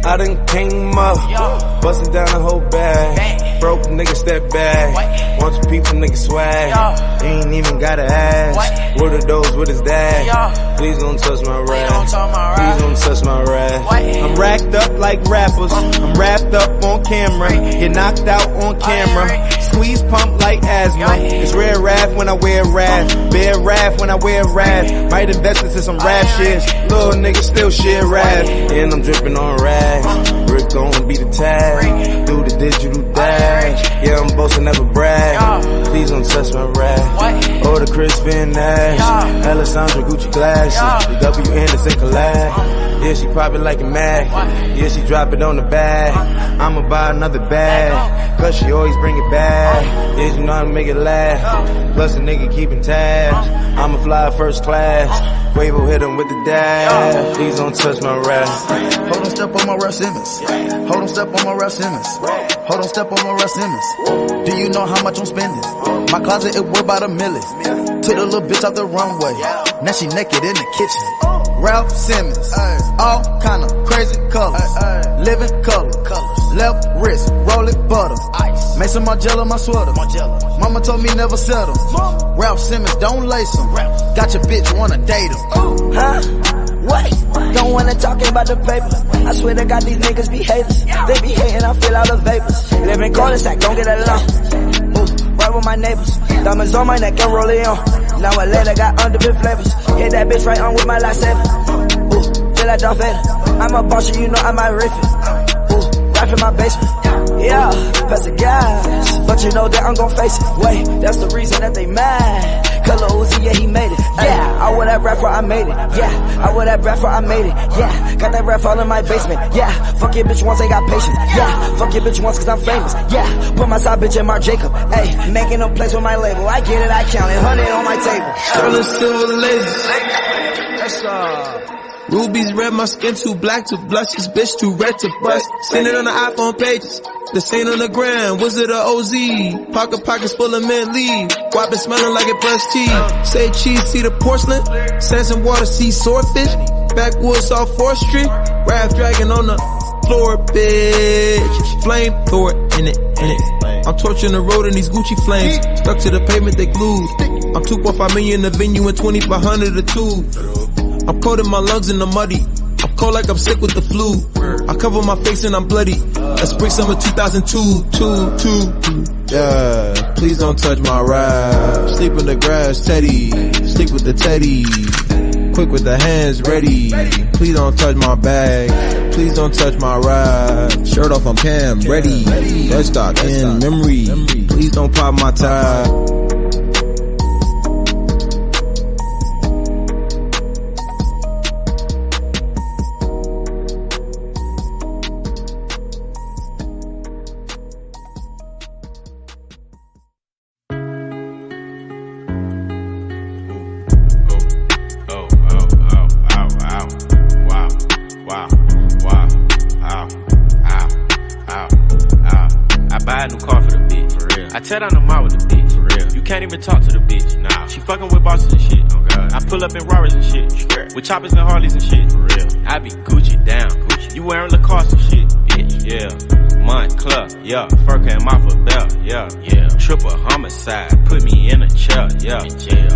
I done came up, bustin' down the whole bag. Broke nigga step back. Want your people nigga swag. Ain't even gotta ask. What are those with his dad? Please don't touch my rap. Please don't touch my rap. I'm racked up like rappers. I'm wrapped up on camera. Get knocked out on camera. Squeeze pump like asthma. It's rare wrath when I wear wrath. Bear wrath when I wear wrath. Might invest into some rap shit. Little nigga still shit rap. And I'm dripping on rags. Rick gon' be the tag. Do the digital dash. Yeah, I'm boasting, never brag. Please don't touch my rap. Or the Crispin ass. Alessandra Gucci glasses. The W Anderson collab. Yeah, she probably like it mad. Yeah, she drop it on the bag. I'ma buy another bag. Cause she always bring it back. Yeah, you know how to make it laugh. Plus a nigga keeping tabs. I'ma fly first class. Quavo hit him with the dab. Please don't touch my rap. Hold on, step on my Ralph Simmons. Hold on, step on my Ralph Simmons. Hold on, step on my Ralph Simmons. Do you know how much I'm spending? My closet, it worth about $1 million. Took the little bitch out the runway. Now she naked in the kitchen. Ralph Simmons. All kind of crazy colors. Living color. Left wrist, roll it butter. Made some Margiela my sweater. Mama told me never settle. Ralph Simmons, don't lace him. Got your bitch, wanna date him. Huh? What? Don't wanna talk about the paper. I swear to God, these niggas be haters. They be hating, I feel all the vapors. Live in cul-de-sac, don't get along. Ooh, right with my neighbors. Diamonds on my neck and roll it on. Now I later got underbit flavors. Hit that bitch right on with my lightsaber. Ooh, feel like Darth Vader. I'm a boss, you know I might rip it. Ooh, right in my basement. Yeah, pass the gas. But you know that I'm gon' face it. Wait, that's the reason that they mad. Color Uzi, yeah, he made it. Yeah, I wear that rap for I made it. Yeah, I wear that rap for I made it. Yeah, got that rap all in my basement. Yeah, fuck your bitch once, ain't got patience. Yeah, fuck your bitch once cause I'm famous. Yeah, put my side bitch in Mark Jacob. Ayy, making a place with my label. I get it, I count it, 100 on my table. Shining silver laces. That's rubies red, my skin too black to blush. This bitch too red to bust. Send it on the iPhone pages. This ain't on the gram, was it a OZ? Pockets full of mint leaf. Wiping smelling like it brushed teeth. Say cheese, see the porcelain. Sands and water, see swordfish. Backwoods off 4th Street. Raft dragon on the floor, bitch. Flame, throw it in it. I'm torching the road in these Gucci flames. Stuck to the pavement, they glued. I'm 2.5 million in the venue and 2,500 a tube. I'm coating my lungs in the muddy. I'm cold like I'm sick with the flu. I cover my face and I'm bloody. That's spring summer 2002. Yeah, please don't touch my rap. Sleep in the grass, Teddy. Sleep with the Teddy. Quick with the hands ready. Please don't touch my bag. Please don't touch my rap. Shirt off, I'm Cam, ready. Dead stock in memory. Please don't pop my tie. Tear down the mall with the bitch, for real. You can't even talk to the bitch, nah. She fucking with bosses and shit, oh god. I pull up in Rarers and shit, with choppers and Harleys and shit, for real. I be Gucci down, Gucci. You wearing Lacoste and shit, bitch, yeah. Montclair, yeah. Fur came off a belt, yeah. Triple homicide, put me in a chair, yeah.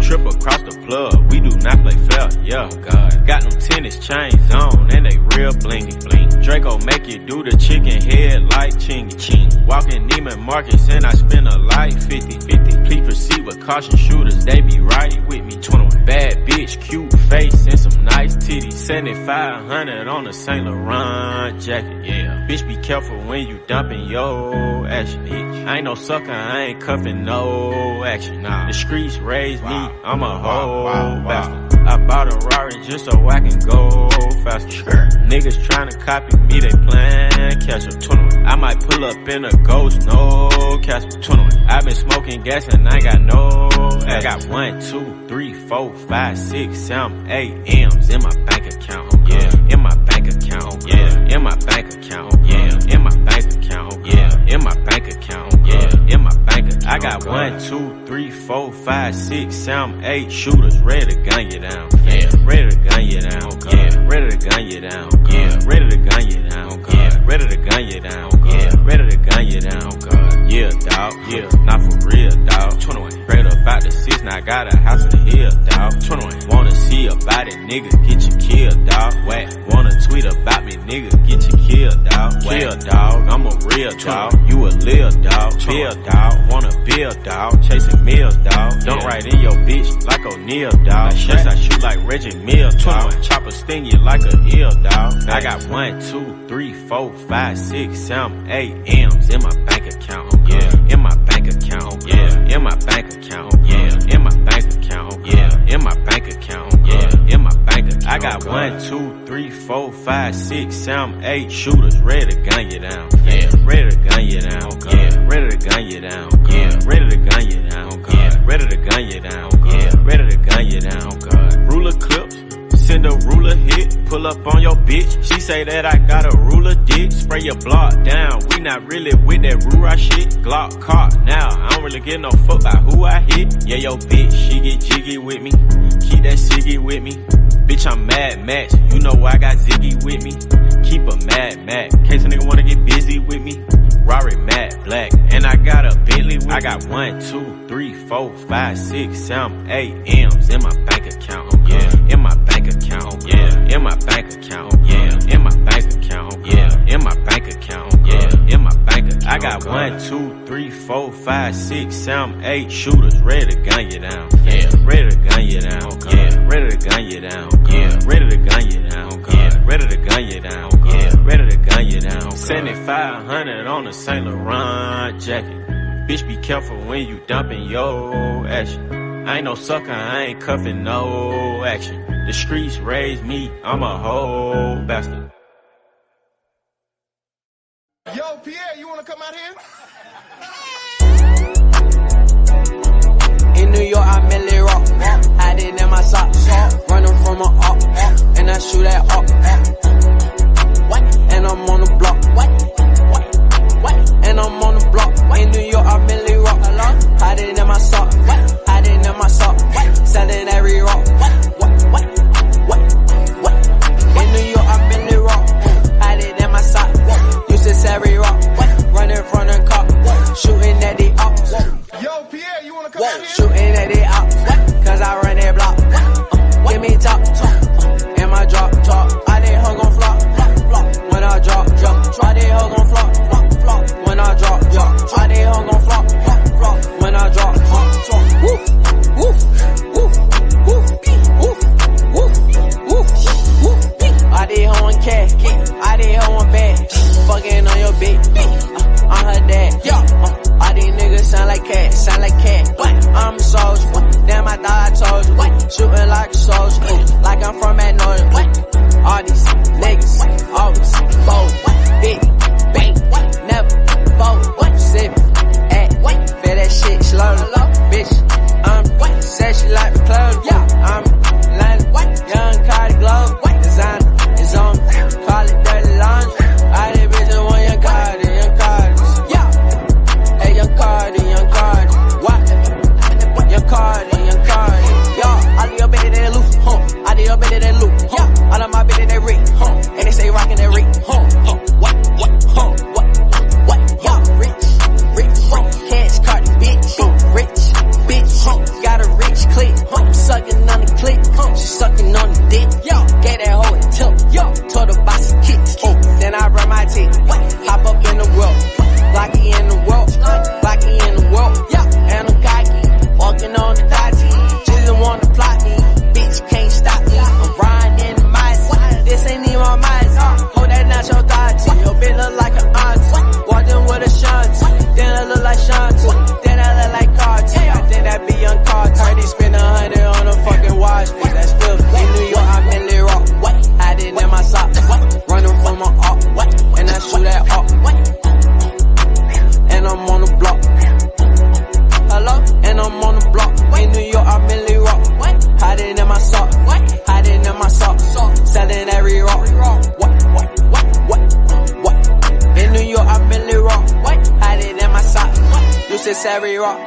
Triple cross the plug, we do not play fair, yeah. Oh god. Got them tennis chains on, and they real blingy, bling. Draco make you do the chicken head like chingy, ching. Walking Neiman Marcus and I spend a life 50-50. Please proceed with caution, shooters, they be right with me. 21. Bad bitch, cute face and some nice titties. 7,500 on a Saint Laurent jacket, yeah. Bitch, be careful when you dumping your action, bitch. I ain't no sucker, I ain't cuffing no action, nah. The streets raised me, I'm a whole bastard. I bought a Rari just so I can go faster. Niggas tryna copy me, they playin' catch up. 21. I might pull up in a ghost, no Casper. 21. I been smoking gas and I got no I got 1, 2, 3, 4, 5, 6, 7, 8 M's in my bank account, yeah. In my bank account, yeah. In my bank account, yeah. In my bank account, yeah. In my bank account, yeah. In my bank account. I got 1, 2, 3, 4, 5, 6, 7, 8 shooters ready to gun you down, yeah. Ready to gun you down, yeah. Ready to gun you down, yeah. Ready to gun you down, yeah. got a house in the hill, dawg. 21. Wanna see about it, nigga, get you killed, dawg. Whack. Wanna tweet about me, nigga, get you killed, dawg. Kill, dawg. I'm a real dawg. You a lil dawg. Bill, dawg. Wanna build, dawg. Chasing meals, dawg. Don't write in your bitch like O'Neal, dawg. Shots I shoot like Reggie Mills, dawg. Chopper sting you like a eel, dawg. I got 1, 2, 3, 4, 5, 6, 7, 8 M's in my bank account, yeah. In my bank account, yeah. In my bank account, yeah. In my bank account, yeah. In my bank account, yeah. In my bank account. I got 1, 2, 3, 4, 5, 6, 7, 8 shooters ready to gun you down, yeah. Ready to gun you down, yeah. Ready to gun you down, yeah. Ready to gun you down, yeah. Ready to gun you down, yeah. Ready to gun you down, God. Ruler clips. Send a ruler hit, pull up on your bitch. She say that I got a ruler dick. Spray your block down, we not really with that Rura shit. Glock caught now, I don't really give no fuck about who I hit. Yeah, yo bitch, she get jiggy with me. Keep that ciggy with me. Bitch, I'm Mad Max, you know I got Ziggy with me. Keep a Mad Max, in case a nigga wanna get busy with me. Rari matte black, and I got a Bentley with me. I got 1, 2, 3, 4, 5, 6, 7, 8 M's in my bank account, yeah. In my bank account, yeah. In my bank account, yeah. In my bank account, yeah. In my bank account, yeah. In my bank account. I got 1, 2, 3, 4, 5, 6, 7, 8 shooters ready to gun you down, yeah. Ready to gun you down, yeah. Ready to gun you down, yeah. Ready to gun you down, yeah. Ready to gun you down, yeah. Ready to gun you down. 7500 on a Saint Laurent jacket. Bitch, be careful when you dumping your action. I ain't no sucker, I ain't cuffing no action. The streets raised me, I'm a whole bastard. Yo, Pierre, you wanna come out here? In New York, I merely rock. Hiding in my socks. Running from a up. And I shoot at up. And I'm on the block. And I'm on the block. In New York, I merely rock. Hiding in my sock. Hiding in my sock. Selling every rock. In New York, I merely rock. Hiding in my sock. Used to every rock. Running from the cop. Shooting at the ops. Yo, Pierre, you wanna come out here? Shooting at the ops. Cause I run that block. Give me top. In my drop. I did hug on flop. When I drop. I did hug on flop. When I drop. I did hug on flop. When I drop. Woo. Woo. Woo. Woo. Woo. Woo. Woo. I did hug on cash. I did hug on bag. Fucking on your bitch. I'm her dad. All these niggas sound like cat. I'm a soldier. Damn, I thought I told you. Shooting like a soldier. Like I'm from Magnolia. All these niggas always bold. Big, bang, never fold. Sip, act, feel that shit slowly. Bitch, I'm said she like the clothes. I'm London, young Cardi Glow. Designer is on, call it dirty laundry. All these bitches want young Cardi. Hey, young Cardi. What? Young Cardi. All of your bitches they loose, all of your bitches they loose, all of my bitches they rich, and they say rockin' that rich, rich, cash card, bitch, rich, got a rich click, sucking on the click, she sucking on the dick, gave that hoe a tip, told her buy some kicks, then I run my tick, hop up in the world, Glocky in the world, and I'm cocky, walking on the dotty, just wanna plot me, bitch can't stop me, I'm riding in the mice, this ain't even my mice, hold that nacho thoughty, your bitch look like an auntie, walked in with a shanty, then I look like Shanti, then I look like Carti, I think that be young Carti, they spend 100 on a fucking watch, bitch, that's filthy, in New York I merely rock, hiding in my socks, running from my up, and I shoot that up, and I'm on the block, hello, and I'm on the block, in New York I merely rock, hiding in my sock, hiding in my sock, selling every rock, in New York I merely rock, hiding in my sock, used to every rock,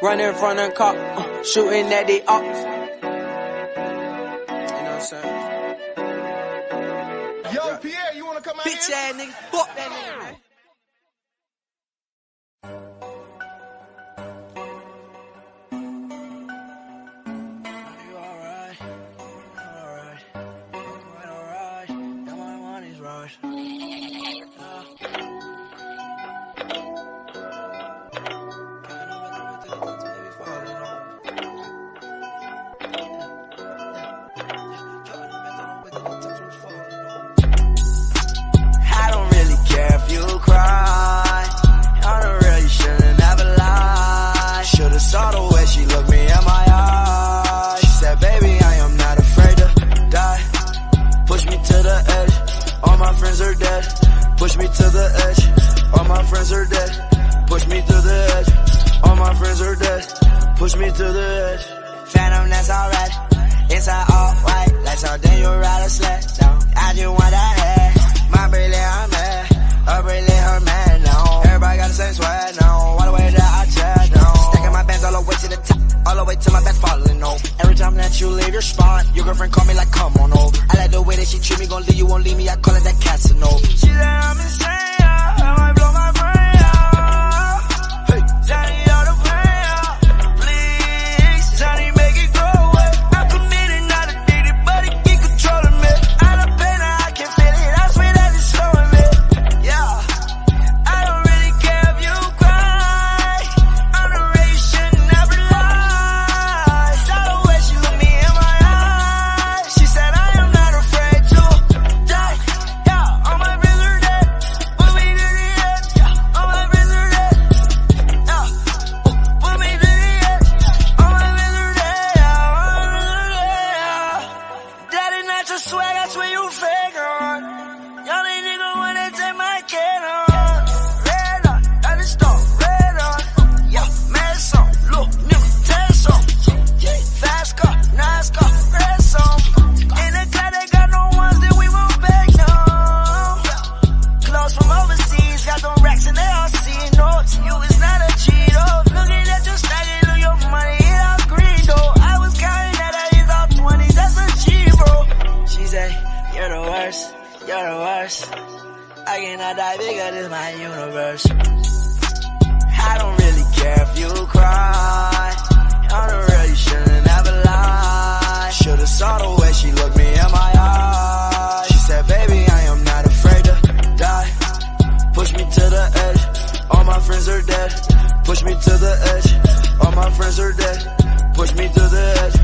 running from the cop, shooting at the ops, you know what I'm saying? Yo, Pierre, you wanna come out Bitch here? ass nigga, fuck that nigga, man. friends are dead. Push me to the edge. All my friends are dead. Push me to the edge. All my friends are dead. Push me to the edge. Phantom, that's alright. Inside all white. Like something you ride a sled down. I just want that head. My bracelet, I'm mad. Her bracelet, her man now. Everybody got the same swag now. All the way that I chat now. Stacking my bands all the way to the top. All the way to my back falling over. Every time that you leave your spot, your girlfriend call me like, come on over. I like the way that she treat me, gon' leave you, won't leave me. I call it that Casanova. She said I'm insane, I might blow my brain out. Hey, Johnny, all the pain out. Please, Johnny, make it go away. I'm committed, not addicted, but it keep controlling me. I love pain, I can feel it. I swear that it's slowing me. Yeah, I don't really care if you cry. I'm the way you should never lie. Saw the way she looked me in my eyes. She said I am not afraid to die. Yeah, all my friends are dead. Put me to the edge. Yeah, all my friends are dead. Yeah, put me to the edge. All my friends are dead. Yeah, all my friends are dead. That is not your swag, I swear you fake on. Y'all ain't nigga wanna take my kid on. Red on, at the store, red on. Yeah, mess on, look, nigga, test on. Fast car, nice car, red song. In the car, they got no ones that we won't back down. Clothes from overseas, got them racks and they all seeing notes. You is not a cheato. Looking at your stack, look your money, it all green though. I was counting that I is all 20s, that's a G, bro. She said, you're the worst, you're the worst. I cannot die bigger than my universe. I don't really care if you cry. I don't really shouldn't ever lie. Should've saw the way she looked me in my eyes. She said, baby, I am not afraid to die. Push me to the edge. All my friends are dead. Push me to the edge. All my friends are dead. Push me to the edge.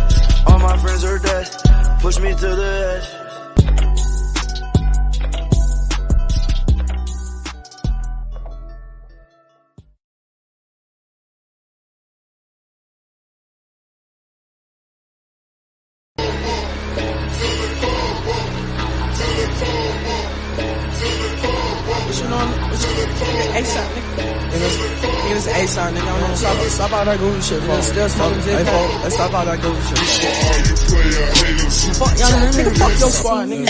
All my friends are dead. Push me to the edge. A-Side, nigga. It's A-Side, nigga. I don't know. Stop all that goofy shit, folks. Still smoking shit, folks. Let's stop all that goofy shit. Fuck y'all, nigga. Fuck your squad, nigga.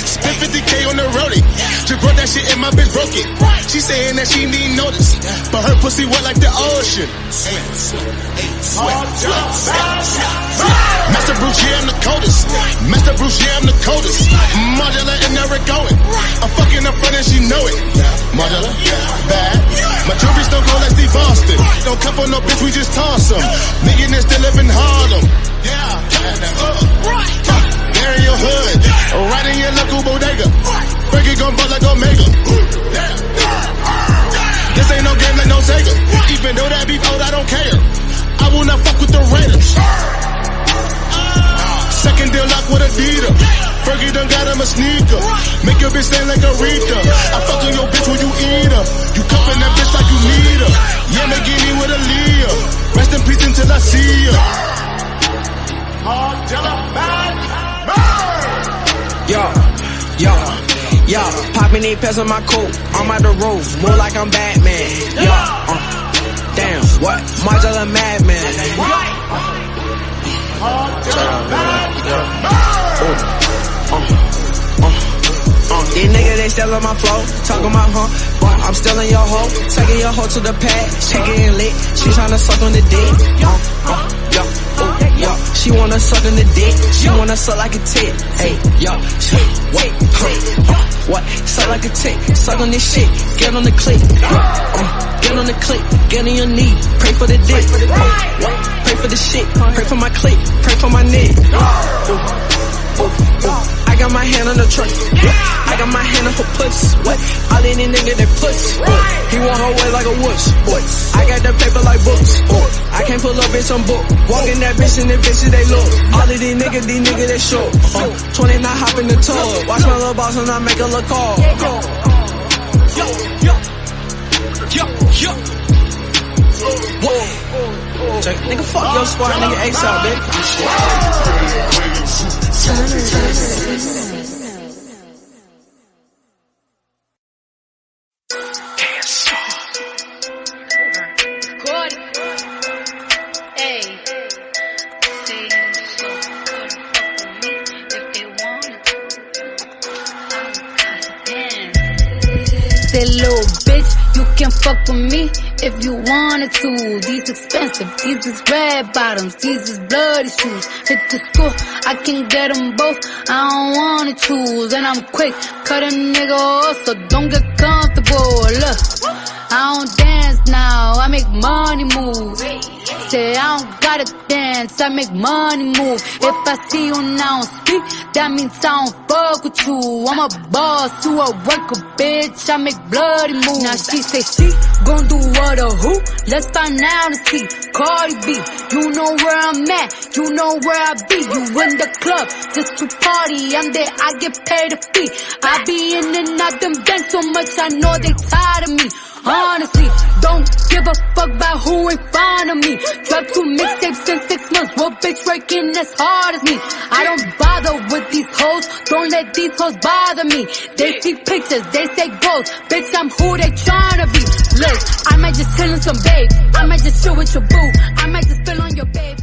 Spent 50K on the roadie. Just brought that shit and my bitch broke it. She saying that she need notice, but her pussy wet like the ocean. Master Bruce, yeah, I'm the coldest. Master Bruce, yeah, I'm the coldest. Modular and never going. I'm fucking up front and she know it. Modular, bad. My jewelry still go like Steve Austin. Don't cuff on no bitch, we just toss them. Millionaires still live in Harlem. There in your hood, right in your local bodega. Frankie gon' ball like Omega. This ain't no game like no Sega. Even though that beef old, I don't care. I will not fuck with the Raiders. Second deal lock with Adidas. Fergie done got him a sneaker. Make your bitch stand like a Rita. I fuck on your bitch when you eat her. You cuffin' that bitch like you need her. Yeah, McGinney with a Leah. Rest in peace until I see her. Yo, poppin' these pills on my coat. I'm out the road, more like I'm Batman. Damn, what? Modular madman. These niggas, they still on my flow, talking about but I'm still in your hoe, taking your hoe to the pad, she getting lit, she tryna suck on the dick, she wanna suck on the dick, she wanna suck like a tit, hey, wait, what, suck like a tit, suck on this shit, get on the click, get on the click, get on your knee, pray for the dick, pray for the shit, pray for my click, pray for my neck, I got my hand on the truck. I got my hand on her puss. What? All in the nigga that puss. He want her way like a wuss. I got the paper like books. I can't pull up in some book. Walking that bitch and the bitches they look. All of these niggas they short. 29 hop in the tub. Watch my little boss and I make a little call. Check, nigga, fuck your squad, nigga, A-Side, bitch. Little bitch, you can fuck with me if you wanted to. These expensive, these is red bottoms, these is bloody shoes. Hit the school, I can get them both, I don't wanna choose. And I'm quick, cut a nigga off, so don't get comfortable. Look, I don't dance now, I make money move. Say I don't gotta dance, I make money move. If I see you now speak, that means I don't fuck with you. I'm a boss, you a worker, bitch, I make bloody moves. Now she say she gon' do what or who? Let's find out and see. Cardi B, you know where I'm at, you know where I be. You in the club, just to party, I'm there, I get paid a fee. I be in and out them banks so much, I know they tired of me. Honestly, don't give a fuck about who in front of me. Dropped 2 mixtapes in 6 months. What bitch working as hard as me? I don't bother with these hoes. Don't let these hoes bother me. They see pictures, they say goals. Bitch, I'm who they tryna be. Look, I might just chill in some babe. I might just chill with your boo. I might just spill on your babe.